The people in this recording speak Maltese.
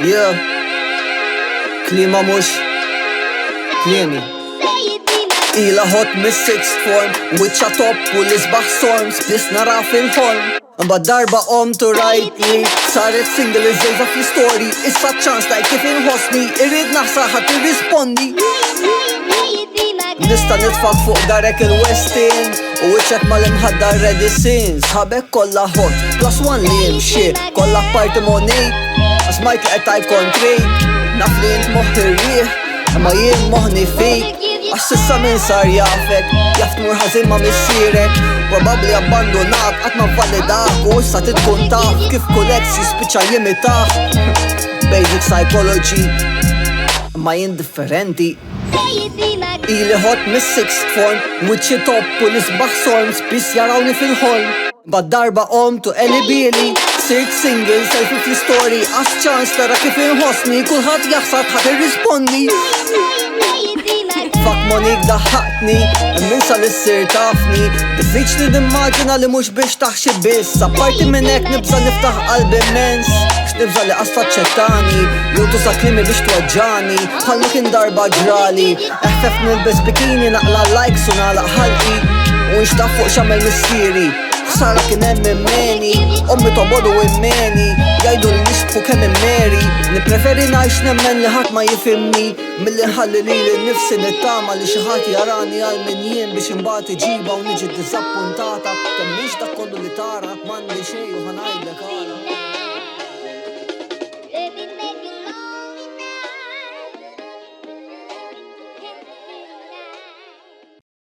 Yeah, klima mux klimi ila hot mis-sixth form, witcha top u l-isbaħ storms, bis nara fil-ħolm. Mbagħad darba to rightly saret single iż-żejza fl-story. Issa ċans ta' kif inħossni, irrid naħsar ħadd irrispondi. Nista' nitfaq fuq darek il-Westin u wiċċek mal-imħaddar Redisins. Ħabek kollha hot, plus one li jimxi, kollha party money. Asmajt li qed kontrejt, naf li jint moħħ irrieħ, imma jien moħħni fik. Għax sissa min sar jafek, jaft mur ħażin ma' missierek. Probabli abbandonat, għat ma' validak u issa titkun taf kif kollex jispiċċa jimitaħ. Basic psychology, ma' indifferenti. Ili hot mis-sixth form, wiċċi top u l-isbaħ storms, bis jarawni fil-ħolm. Bad darba to elibili, sirt single, selfie fl-story. Għas ċans tara kif inħossni, kulħadd jaħsab ħadd irrispondi. Fak Monik daħħaqni, minn sal-issir tafni. Diffiċli nimmaġina li mux biex taħxi biss. Apparti minn hekk nibża niftaħ qalbi immens. X'nibża li qas taċċettani, jutu sa klimi biex tweġġani. Bħalma kien darba ġrali, eħfef nilbes bikini naqla likes u nagħlaq ħalqi. U nxtaq fuq x'għamel missieri, ħsara kien hemm immeni. Ommi tobodu immeni, jgħidu li nixbħu kemm immeri. Nippreferi ngħix nemmen li ħadd ma jifhimni, milli nħalli lili nnifsi nittama li xi ħadd jarani għal min jien biex imbagħad iġiba u niġi ddiżappuntata. Temmix dak kollu li tara, m'għandi xejn u ħanajdlek ara.